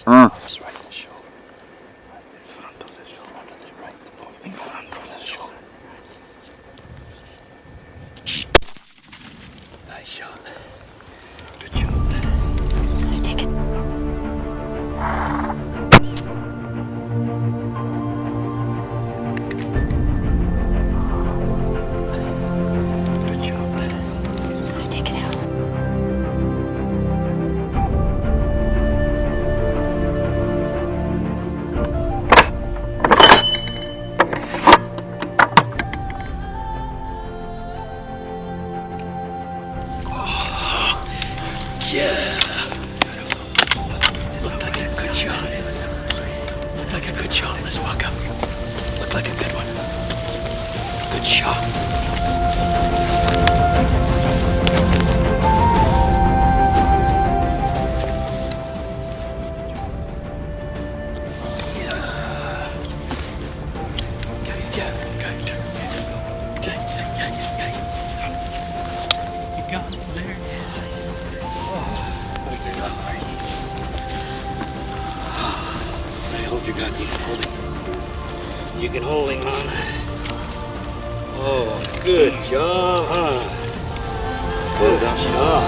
Just right in the shoulder. Right in front of the shoulder. Right in front of the shoulder. Nice shot. Good job. Should I take it? Good job. Should I take it out? Yeah. Looked like a good shot. Looked like a good shot. Let's walk up. Looked like a good one. Good shot. You got it there. I hold your gun. You can hold it. You can hold him, man. Oh, good job, huh? Well done. Good job.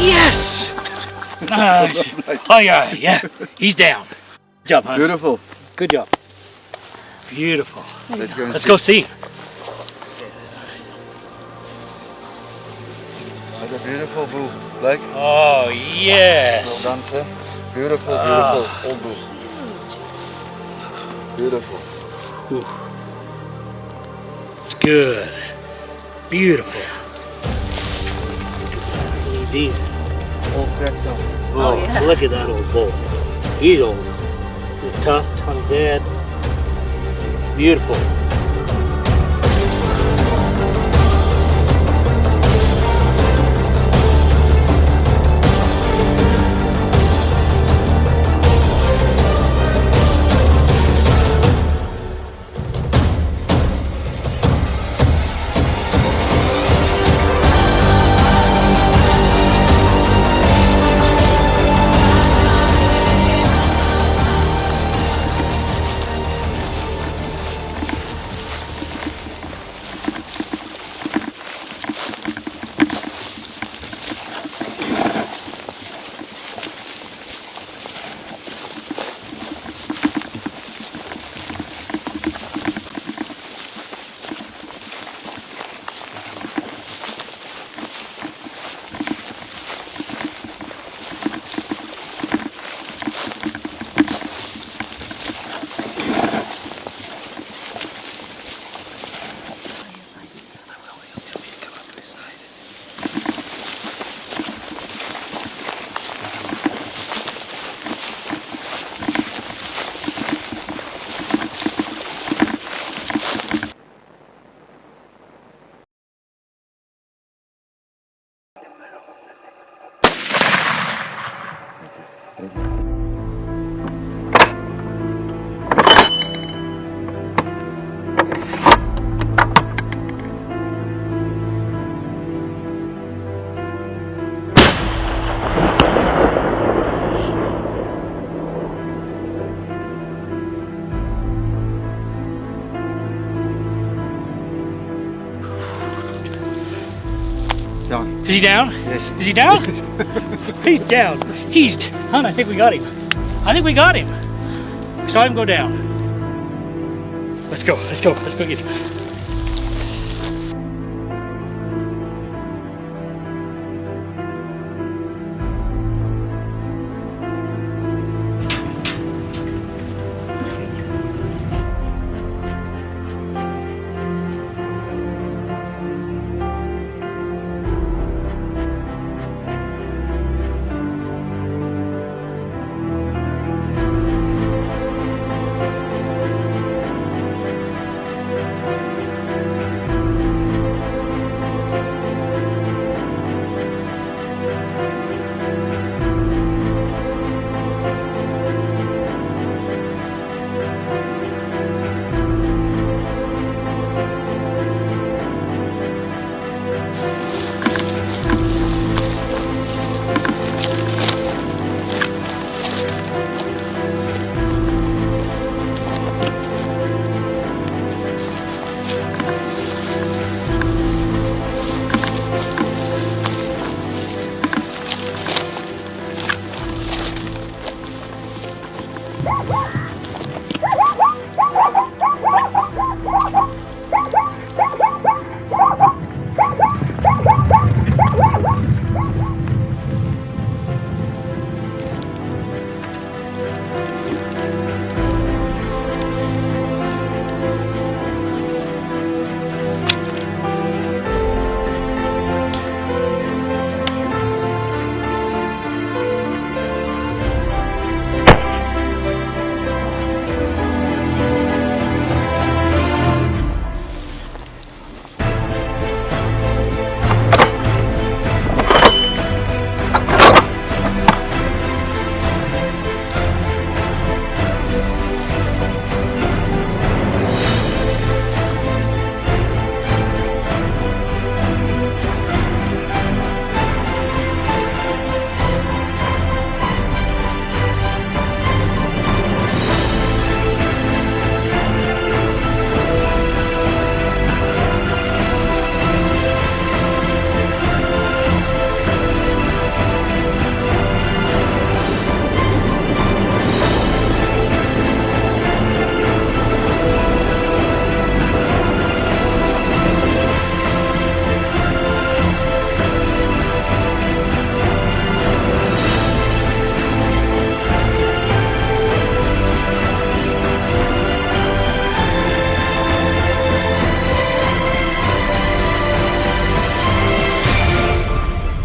Yes! Oh yeah, he's down. Good job, huh? Beautiful. Good job. Beautiful. Let's go. And Let's see. go see. What a beautiful bull. Blake. Oh Well yes. done, sir. Beautiful, beautiful. Old bull. Beautiful. It's good. Beautiful. These all cracked up. Oh, yeah. Look at that old bull. He's old. He's tough, tongue dead. Beautiful. Is he down? Yes. Is he down? He's down. Hon, I think we got him. I think we got him. We saw him go down. Let's go get him.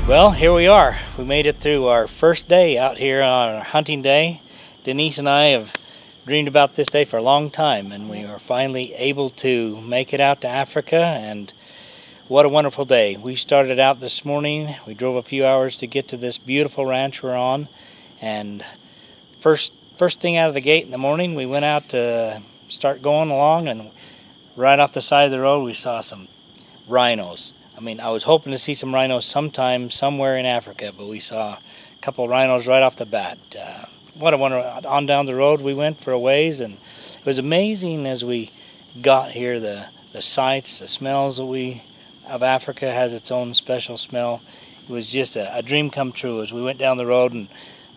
Well, here we are. We made it through our first day out here on our hunting day. Denise and I have dreamed about this day for a long time, and we are finally able to make it out to Africa, and what a wonderful day. We started out this morning. We drove a few hours to get to this beautiful ranch we're on, and first thing out of the gate in the morning, we went out to start going along, and right off the side of the road we saw some rhinos. I mean, I was hoping to see some rhinos sometime somewhere in Africa, but we saw a couple of rhinos right off the bat. What a wonder. On down the road we went for a ways, and it was amazing as we got here, the sights, the smells of Africa has its own special smell. It was just a dream come true as we went down the road and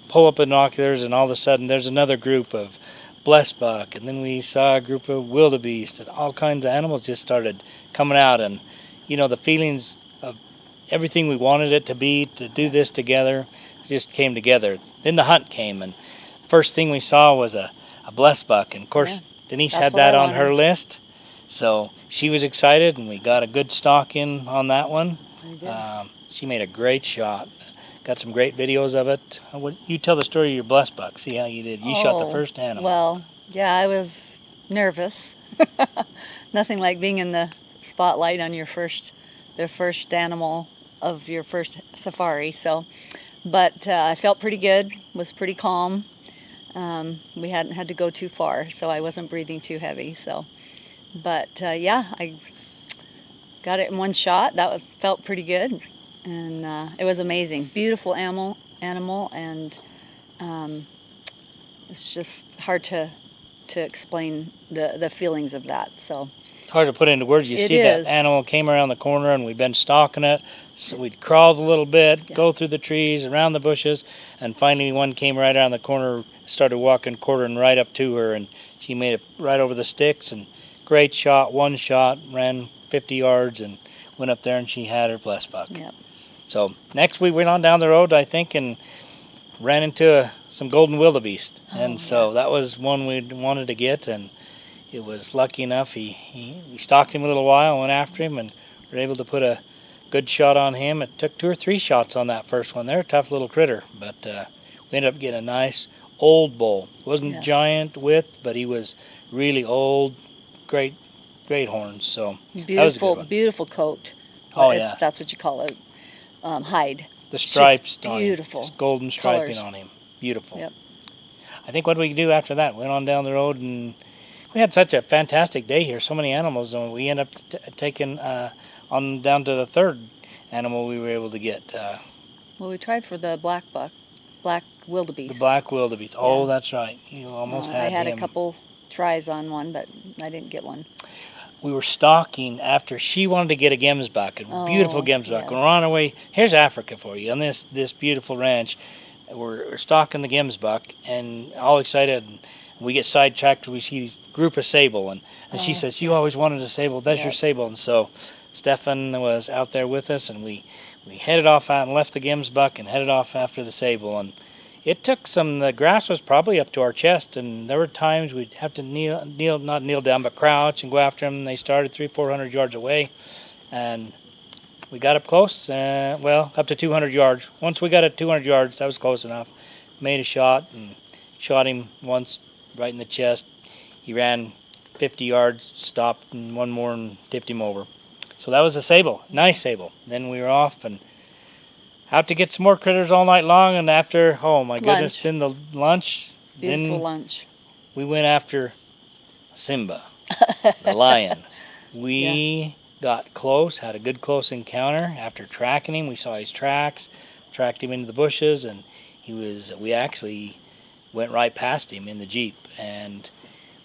pull up binoculars, and all of a sudden there's another group of blessbuck, and then we saw a group of wildebeest, and all kinds of animals just started coming out, and you know, the feelings of everything we wanted it to be, to do this together, just came together. Then the hunt came, and first thing we saw was a blessbuck, and of course Denise had that on her list, so she was excited, and we got a good stalk in on that one. She made a great shot. Got some great videos of it. You tell the story of your blessbuck. See how you did. You shot the first animal. Well, yeah, I was nervous. Nothing like being in the spotlight on the first animal of your first safari. So, but I felt pretty good. Was pretty calm. We hadn't had to go too far, so I wasn't breathing too heavy. So, but yeah, I got it in one shot. That felt pretty good, and it was amazing. Beautiful animal, and it's just hard to explain the feelings of that. So, hard to put into words. You It see is. that animal came around the corner, and we've been stalking it. So we'd crawled a little bit, go through the trees, around the bushes, and finally one came right around the corner, started walking, quartering right up to her, and she made it right over the sticks. And great shot, one shot, ran 50 yards, and went up there, and she had her blessed buck. Yep. So next we went on down the road, I think, and ran into some golden wildebeest, and so that was one we wanted to get, and it was lucky enough we stalked him a little while, went after him, and were able to put a good shot on him. It took 2 or 3 shots on that first one. They're a tough little critter, but we ended up getting a nice old bull. Wasn't giant width, but he was really old, great horns. So Beautiful, that was a good one. beautiful coat. Oh, if yeah. that's what you call it. Hide. The stripes on him, beautiful. just golden striping Colors. on him. Beautiful. Yep. I think what did we do after that? Went on down the road, and we had such a fantastic day here. So many animals, and we ended up taking on down to the third animal we were able to get. Well, we tried for the black wildebeest. The black wildebeest. Oh, that's right. You almost had I had him. a couple tries on one, but I didn't get one. We were stalking after she wanted to get a gemsbuck, a beautiful gemsbuck. yes. We're on our way. Here's Africa for you on this beautiful ranch. We're stalking the gemsbuck, and all excited. And we get sidetracked. We see this group of sable, and she says, "You always wanted a sable. That's your sable." And so Stefan was out there with us, and we headed off out and left the gemsbuck and headed off after the sable. And it took some. The grass was probably up to our chest, and there were times we'd have to not kneel down, but crouch and go after them. They started 300-400 yards away, and we got up close. Up to 200 yards. Once we got at 200 yards, that was close enough. Made a shot and shot him once right in the chest. He ran 50 yards, stopped, and one more and tipped him over. So that was a sable, nice sable. Then we were off and out to get some more critters all night long, and after, oh my goodness, then the lunch. Beautiful lunch. We went after Simba, the lion. We got close, had a good close encounter. After tracking him, we saw his tracks, tracked him into the bushes, and we actually went right past him in the Jeep, and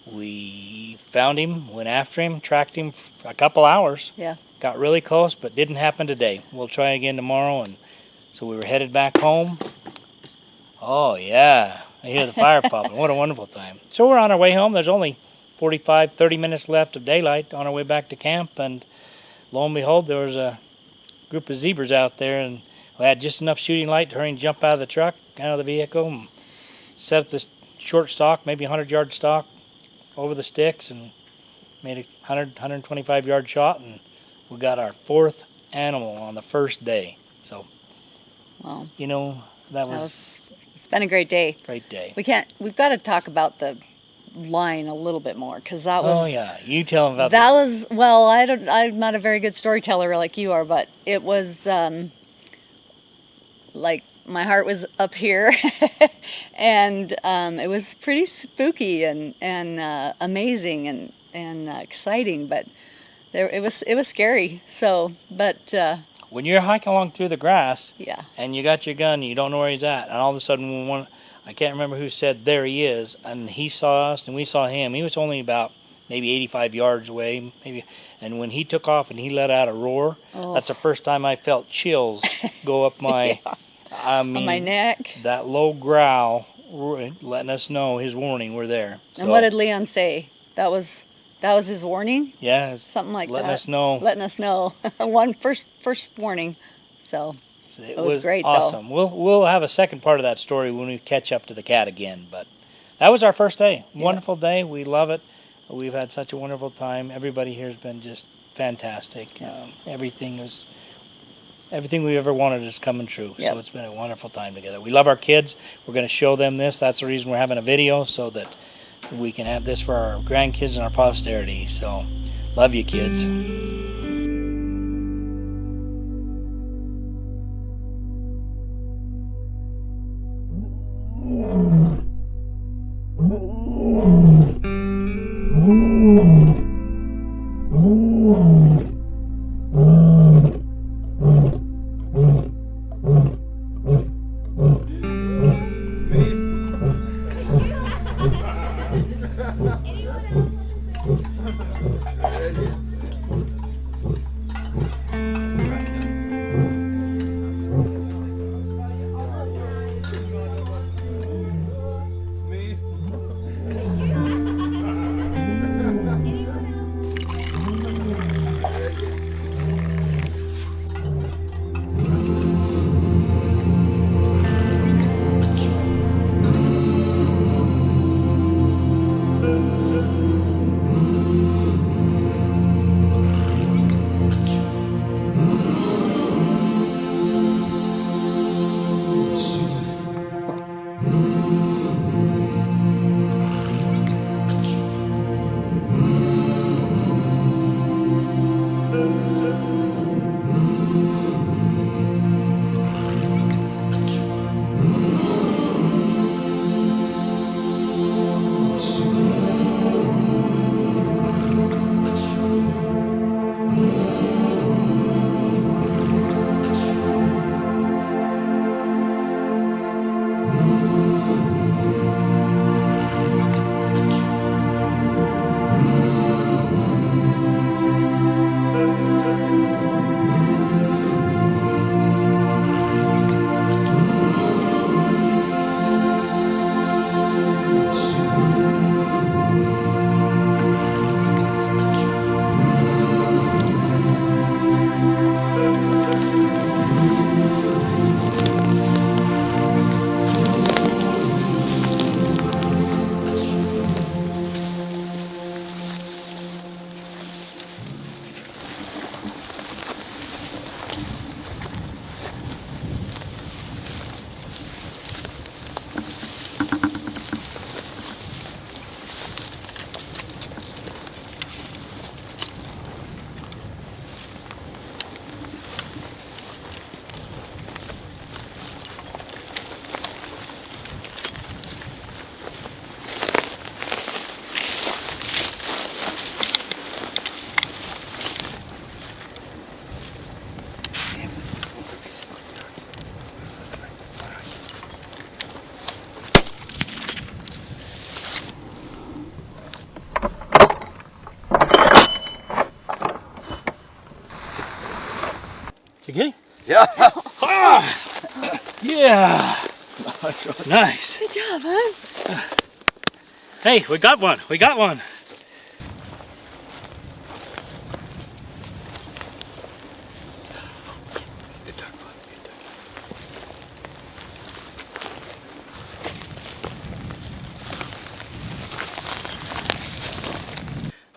we found him, went after him, tracked him for a couple hours. Yeah. Got really close, but didn't happen today. We'll try again tomorrow, and so we were headed back home. Oh, yeah. I hear the fire popping. What a wonderful time. So we're on our way home. There's only 45, 30 minutes left of daylight on our way back to camp, and lo and behold, there was a group of zebras out there, and we had just enough shooting light to hurry and jump out of the truck, out of the vehicle, and set up this short stalk, maybe 100-yard stalk, over the sticks, and made a 100, 125-yard shot, and we got our 4th animal on the first day. So, Well, that was it's been a great day. great day. We've got to talk about the line a little bit more, because that was. Oh yeah, you tell them about That was, well, I'm not a very good storyteller like you are, but it was like my heart was up here, and it was pretty spooky and amazing and exciting, but it was scary. So, but when you're hiking along through the grass, yeah, and you got your gun, you don't know where he's at, and all of a sudden I can't remember who said, "There he is," and he saw us and we saw him. He was only about maybe 85 yards away, maybe. And when he took off and he let out a roar, that's the first time I felt chills go up my, I mean, on my neck. That low growl, letting us know his warning, we're there. And what did Leon say? That was his warning? Yeah, Something like letting that. us know. Letting us know. First warning. So It was great, awesome. though. We'll have a second part of that story when we catch up to the cat again. But that was our first day. Wonderful day. We love it. We've had such a wonderful time. Everybody here has been just fantastic. Everything we ever wanted is coming true. Yep. So it's been a wonderful time together. We love our kids. We're going to show them this. That's the reason we're having a video, so that we can have this for our grandkids and our posterity. So love you, kids. You get him? Yeah. Ah! Yeah. Nice. Good job, huh? Hey, we got one. We got one.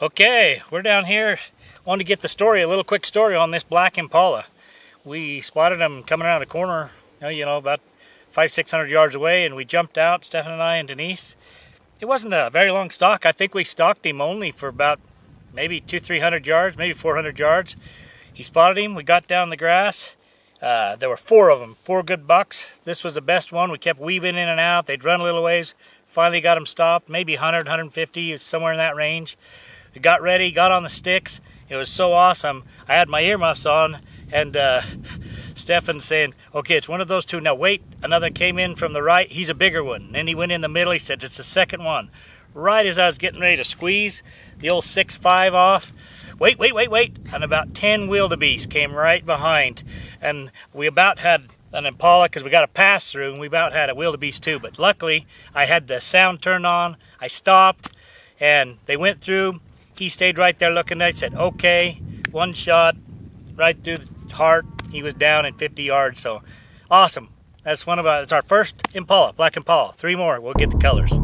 Okay, we're down here. Wanted to get the story, a little quick story on this black impala. We spotted him coming around a corner, about 500-600 yards away, and we jumped out, Stefan and I and Denise. It wasn't a very long stalk. I think we stalked him only for about maybe 200-300 yards, maybe 400 yards. He spotted him. We got down the grass. There were 4 of them, 4 good bucks. This was the best one. We kept weaving in and out. They'd run a little ways. Finally got him stopped, maybe 100, 150, somewhere in that range. We got ready, got on the sticks. It was so awesome. I had my earmuffs on, and Stefan saying, okay, it's one of those 2. Now wait, another came in from the right. He's a bigger one. Then he went in the middle. He said, it's the second one. Right as I was getting ready to squeeze the old 6.5 off, wait. And about 10 wildebeest came right behind. And we about had an impala because we got a pass through, and we about had a wildebeest too. But luckily, I had the sound turned on. I stopped, and they went through. He stayed right there looking. I said, okay, one shot right through the heart. He was down in 50 yards, so awesome. That's it's our first impala, black impala. 3 more, we'll get the colors.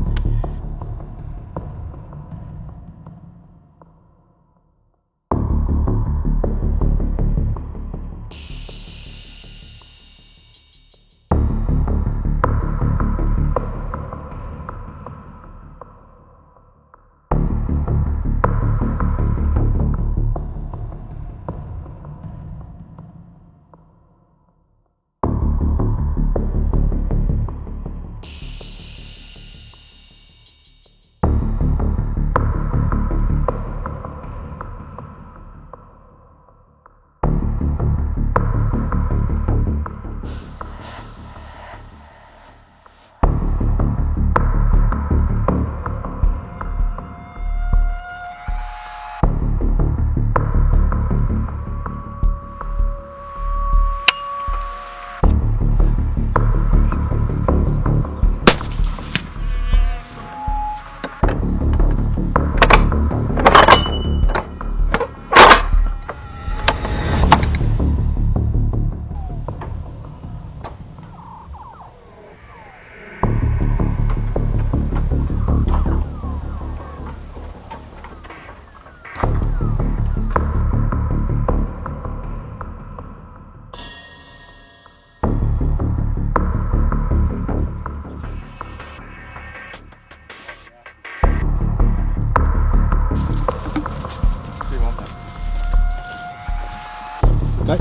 Good.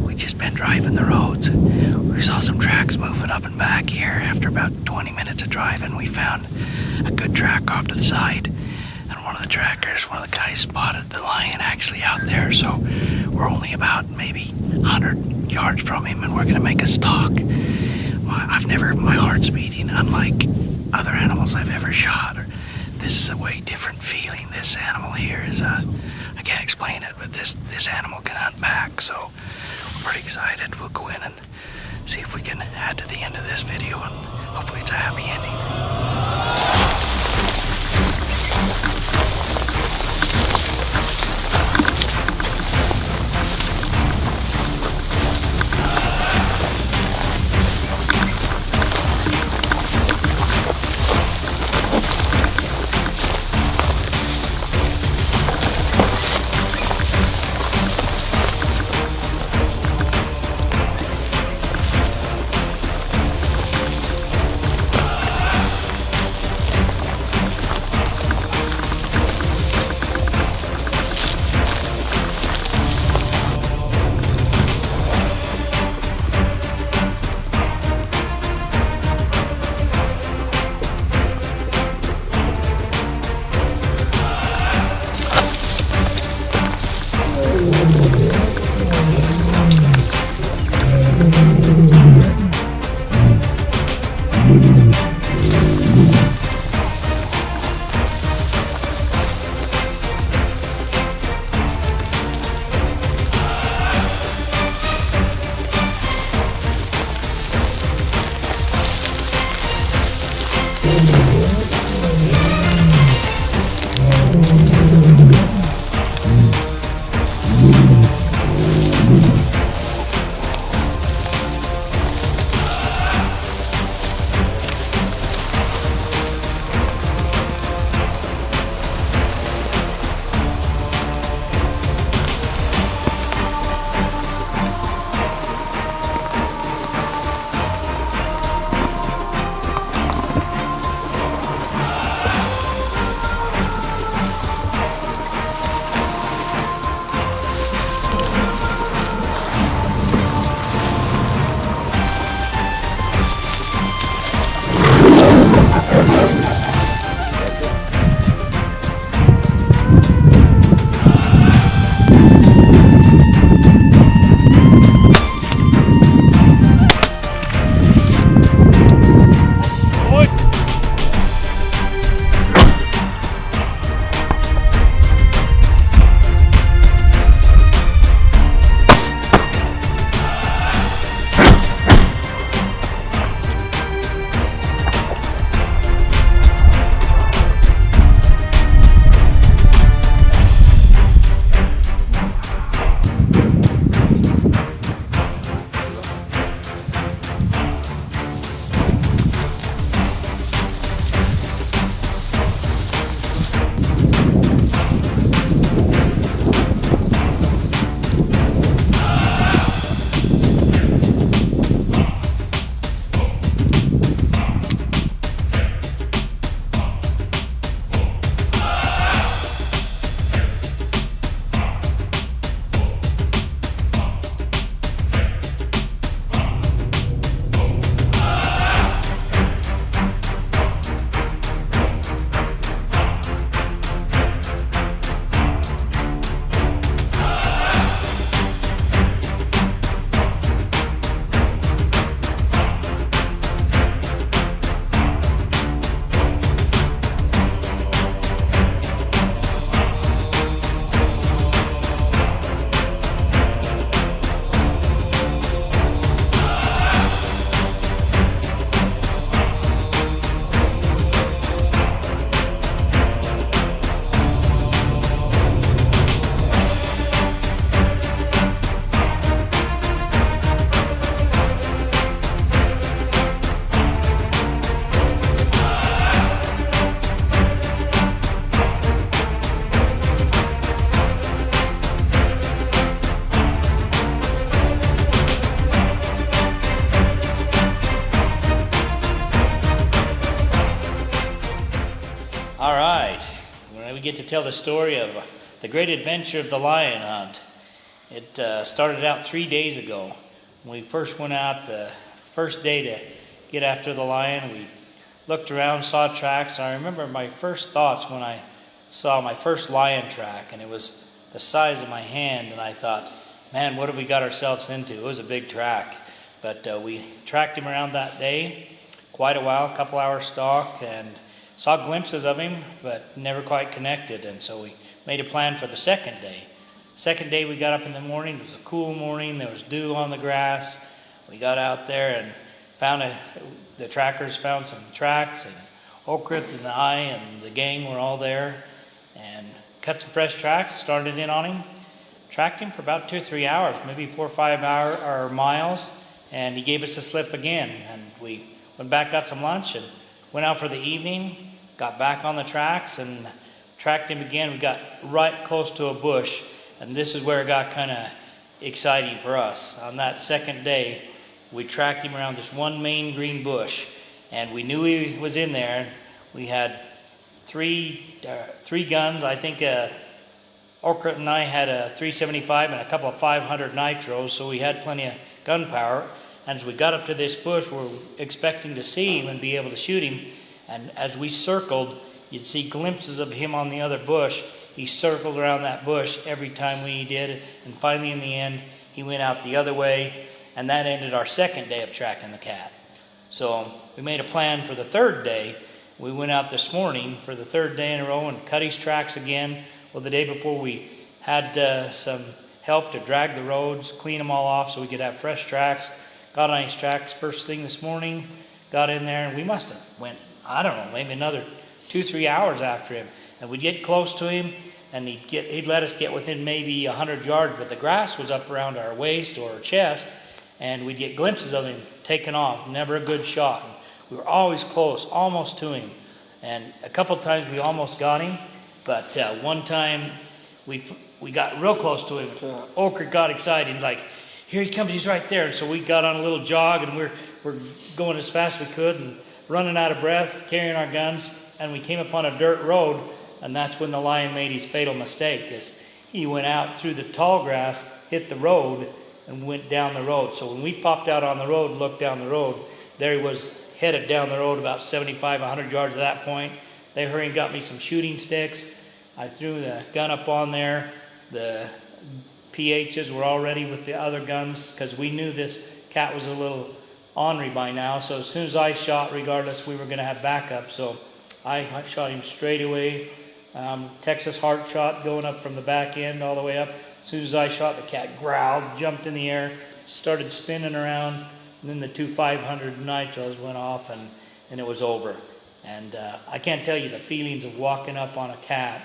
We just been driving the roads. We saw some tracks moving up and back here. After about 20 minutes of driving, we found a good track off to the side. And one of the trackers, one of the guys spotted the lion actually out there. So we're only about maybe 100 yards from him, and we're gonna make a stalk. My heart's beating unlike other animals I've ever shot. This is a way different feeling. This animal here is I can't explain it, but this animal can hunt back. So we're pretty excited. We'll go in and see if we can add to the end of this video, and hopefully it's a happy ending. get to tell the story of the great adventure of the lion hunt. It started out 3 days ago. When we first went out the first day to get after the lion, we looked around, saw tracks. I remember my first thoughts when I saw my first lion track, and it was the size of my hand, and I thought, man, what have we got ourselves into? It was a big track. But we tracked him around that day, quite a while, a couple hours stalk, and saw glimpses of him, but never quite connected. And so we made a plan for the second day. Second day we got up in the morning. It was a cool morning. There was dew on the grass. We got out there and the trackers found some tracks, and Okrit and I and the gang were all there and cut some fresh tracks, started in on him, tracked him for about 2 or 3 hours, maybe 4 or 5 miles, and he gave us a slip again. And we went back, got some lunch, and went out for the evening, got back on the tracks and tracked him again. We got right close to a bush, and this is where it got kind of exciting for us. On that second day, we tracked him around this one main green bush, and we knew he was in there. We had three guns. I think Okrit and I had a 375 and a couple of 500 nitros, so we had plenty of gunpowder. And as we got up to this bush, we were expecting to see him and be able to shoot him. And as we circled, you'd see glimpses of him on the other bush. He circled around that bush every time we did. And finally, in the end, he went out the other way. And that ended our second day of tracking the cat. So we made a plan for the third day. We went out this morning for the third day in a row and cut his tracks again. Well, the day before we had some help to drag the roads, clean them all off so we could have fresh tracks. Got on his tracks first thing this morning, got in there, and we must have went, I don't know, maybe another 2 or 3 hours after him. And we'd get close to him, and he'd let us get within maybe 100 yards, but the grass was up around our waist or our chest, and we'd get glimpses of him taking off. Never a good shot. And we were always close, almost to him. And a couple times we almost got him, but one time we got real close to him. Okrit got excited, like, here he comes, he's right there. And so we got on a little jog, and we're going as fast as we could and running out of breath, carrying our guns, and we came upon a dirt road, and that's when the lion made his fatal mistake. Is he went out through the tall grass, hit the road, and went down the road. So when we popped out on the road and looked down the road, there he was headed down the road about 75, 100 yards at that point. They hurried and got me some shooting sticks. I threw the gun up on there. The PHs were already with the other guns because we knew this cat was a little ornery by now. So as soon as I shot, regardless, we were going to have backup. So I shot him straight away. Texas heart shot going up from the back end all the way up. As soon as I shot, the cat growled, jumped in the air, started spinning around, and then the 2 500 nitros went off, and it was over. And I can't tell you the feelings of walking up on a cat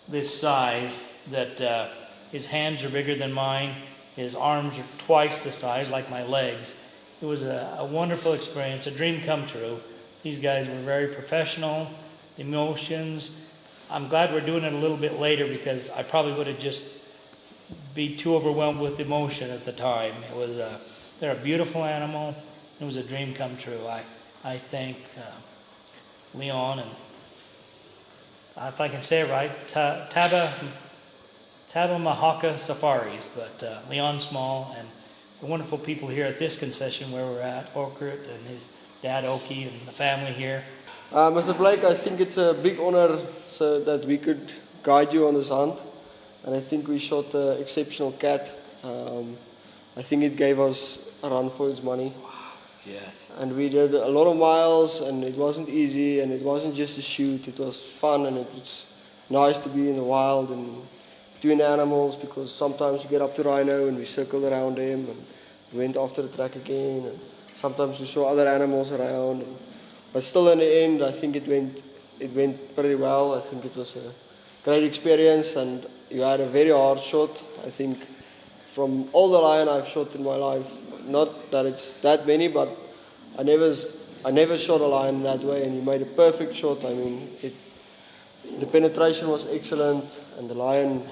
this size that his hands are bigger than mine. His arms are twice the size, like my legs. It was a wonderful experience, a dream come true. These guys were very professional, emotions. I'm glad we're doing it a little bit later because I probably would have just been too overwhelmed with emotion at the time. It was they're a beautiful animal. It was a dream come true. I thank Leon and, if I can say it right, Tabamahaka Safaris, but Leon Small and the wonderful people here at this concession where we're at, Okrit and his dad Oki and the family here. Mr. Blake, I think it's a big honor so that we could guide you on this hunt, and I think we shot an exceptional cat. I think it gave us a run for its money. Yes. And we did a lot of miles, and it wasn't easy, and it wasn't just a shoot. It was fun, and it was nice to be in the wild and between animals, because sometimes you get up to rhino and we circled around him and went after the track again, and sometimes we saw other animals around. But still, in the end, I think it went pretty well. I think it was a great experience, and you had a very hard shot. I think from all the lion I've shot in my life, not that it's that many, but I never shot a lion that way, and you made a perfect shot. I mean, the penetration was excellent, and the lion,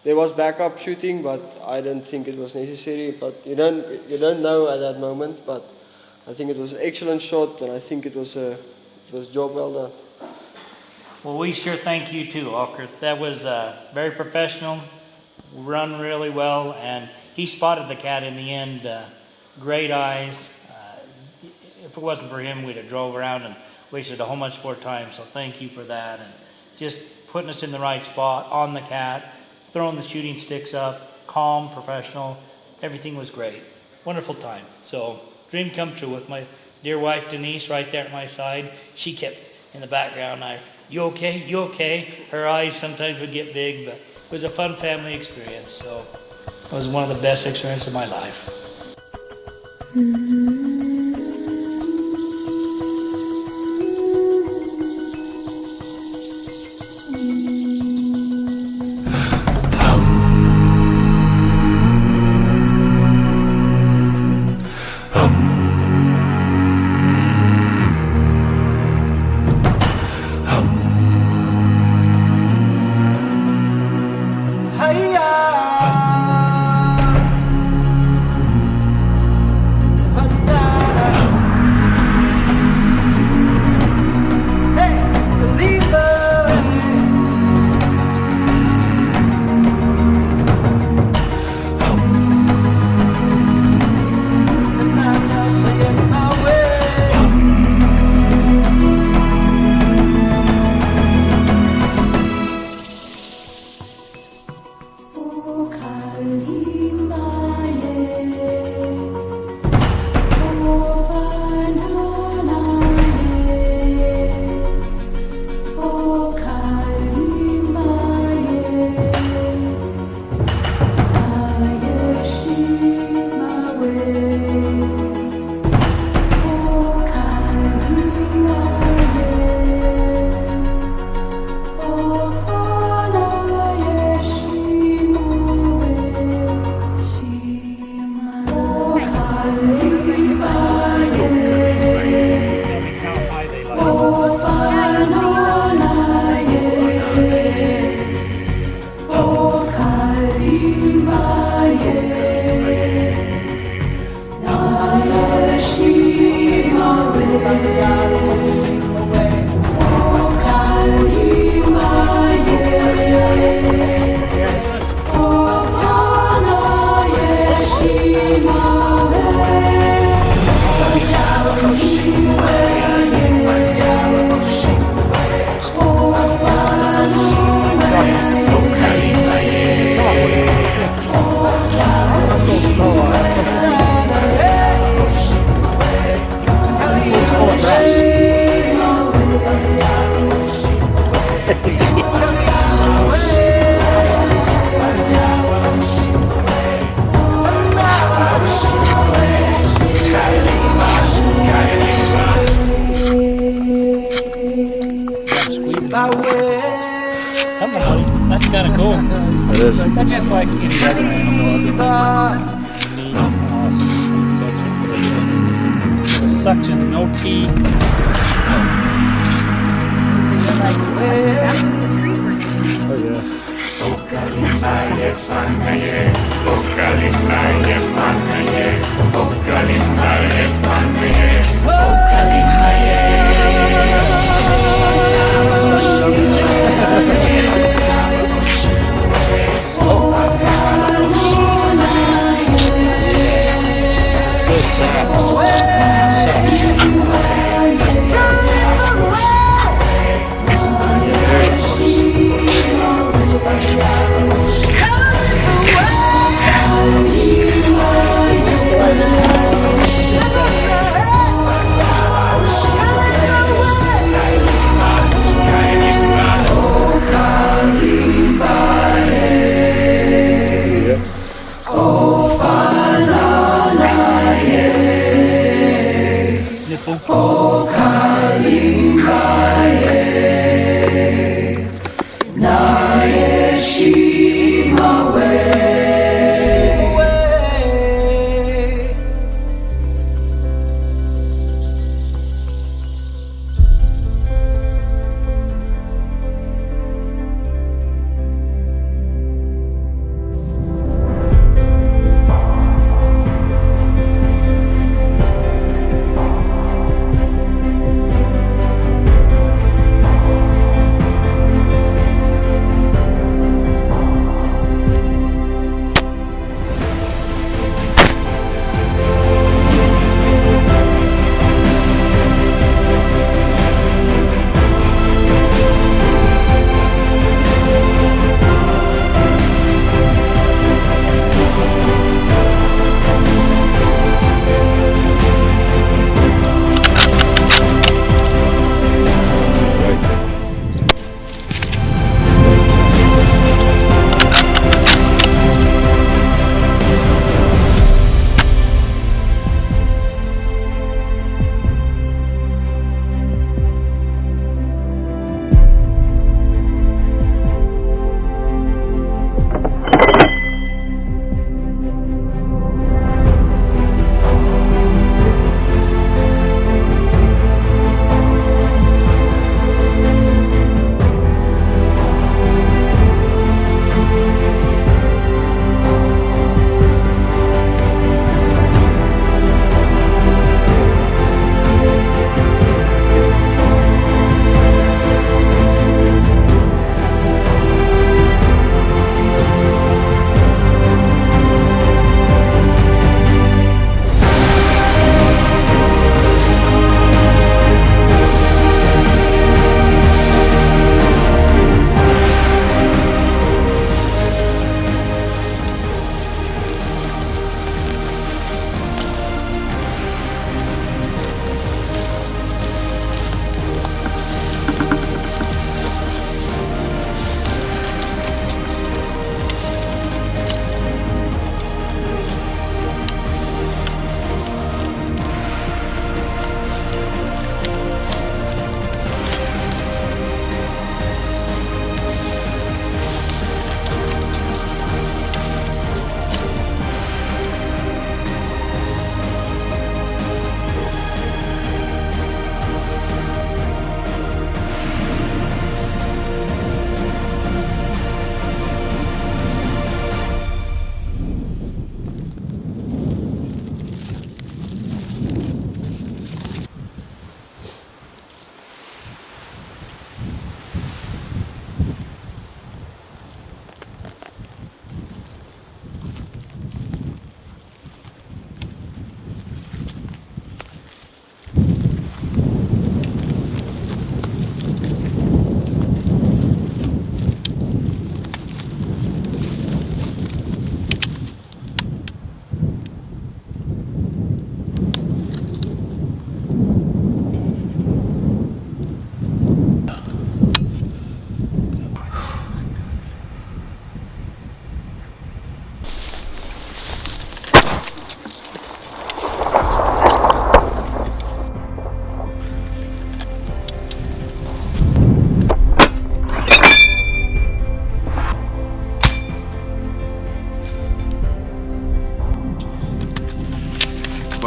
there was backup shooting, but I don't think it was necessary. But you don't know at that moment. But I think it was an excellent shot, and I think it was job well done. Well, we sure thank you too, Walker. That was very professional, run really well, and he spotted the cat in the end. Great eyes. If it wasn't for him, we'd have drove around and wasted a whole bunch more time. So thank you for that, and just putting us in the right spot on the cat, throwing the shooting sticks up, calm, professional. Everything was great. Wonderful time. So dream come true with my dear wife Denise right there at my side. She kept in the background. You okay? You okay? Her eyes sometimes would get big, but it was a fun family experience. So it was one of the best experiences of my life. That's kind of cool. It is. That's just like any other animal. Neat, awesome. Suction, no teeth. Oh yeah.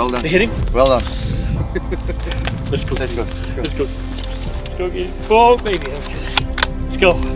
Well done. Hit him. Well done. Let's go. Let's go. Let's go. Let's go get him. Go, baby. Let's go.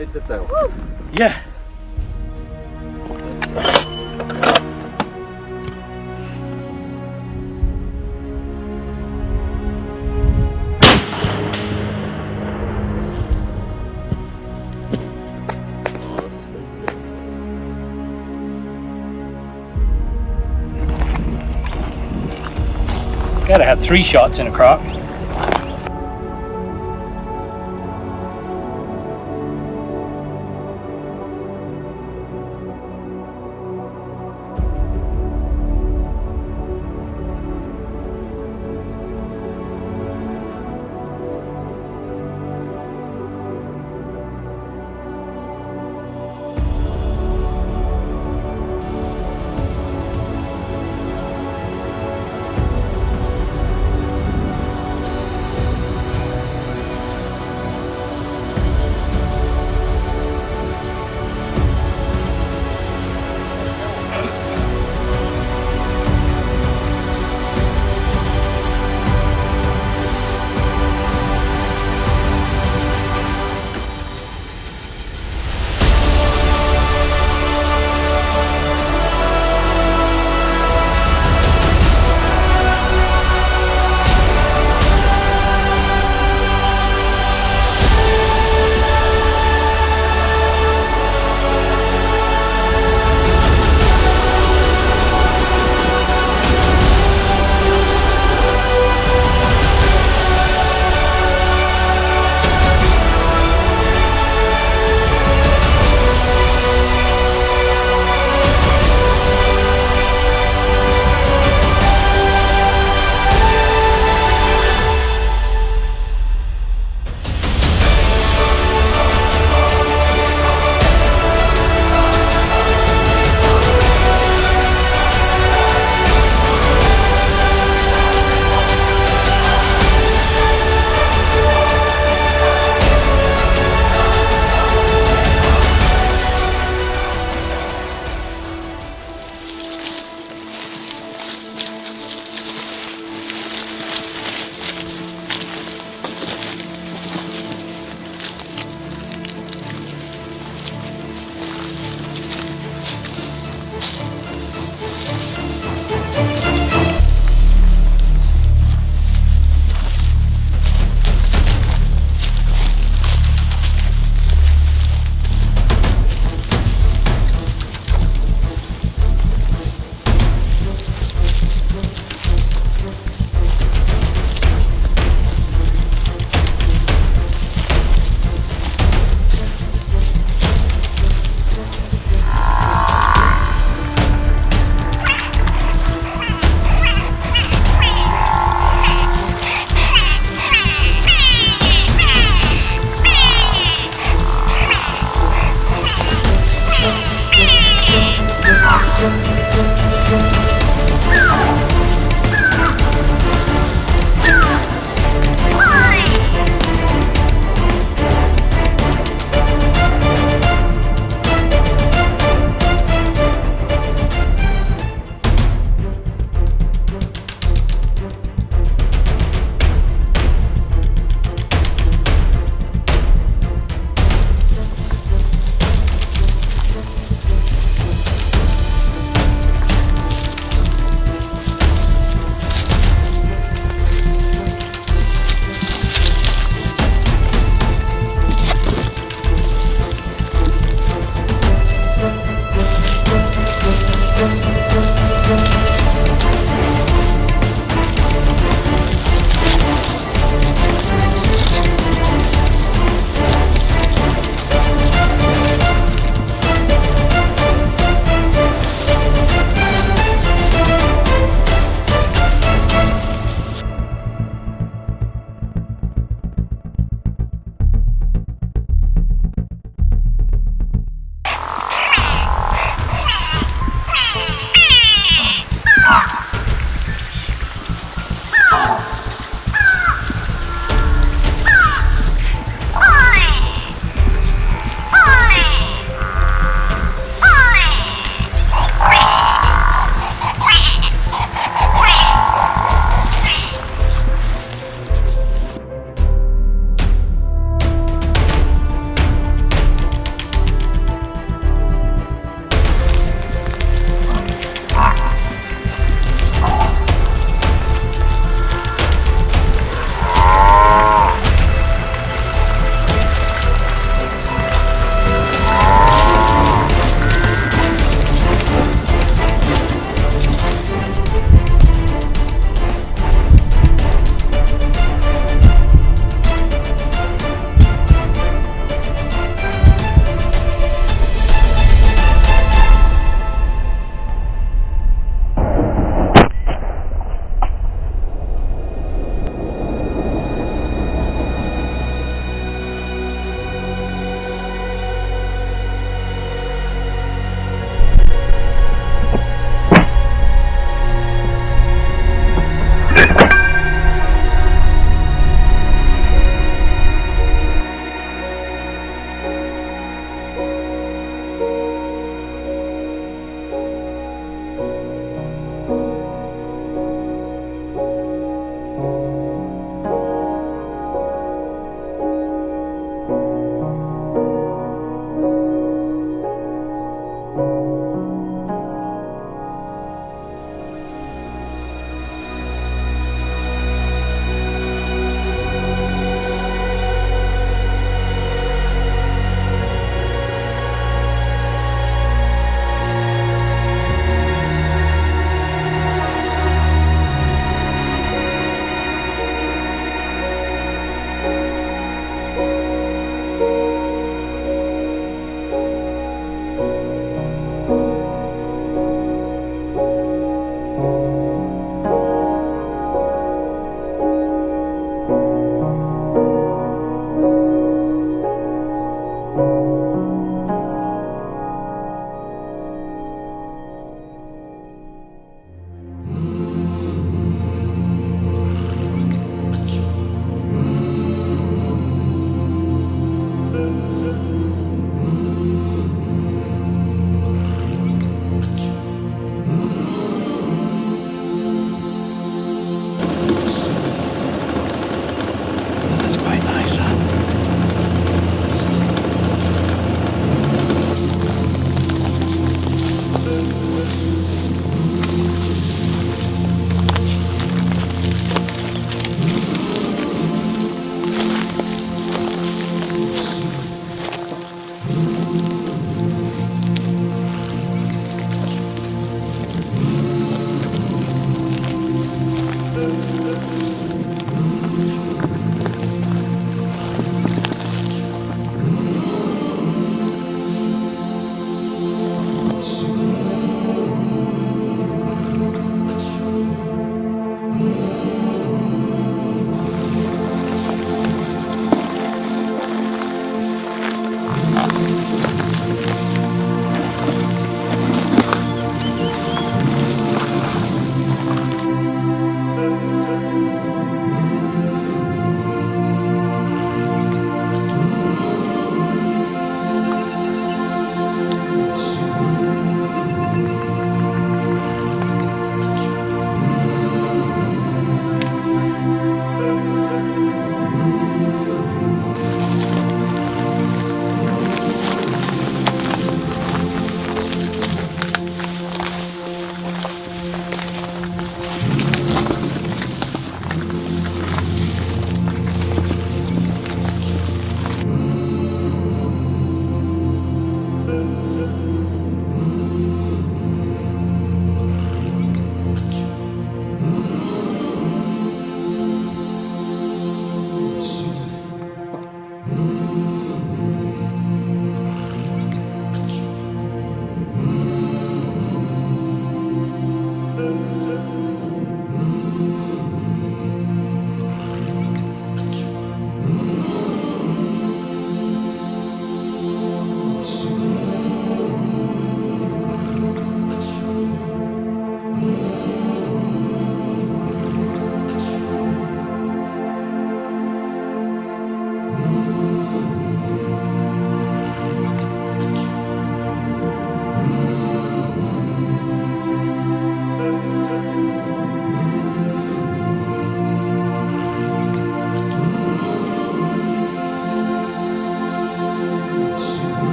Raise the tail. Yeah. Gotta have 3 shots in a croc.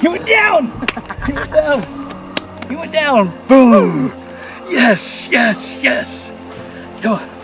He went down! He went down! He went down! Boom! Yes, yes, yes! Come on.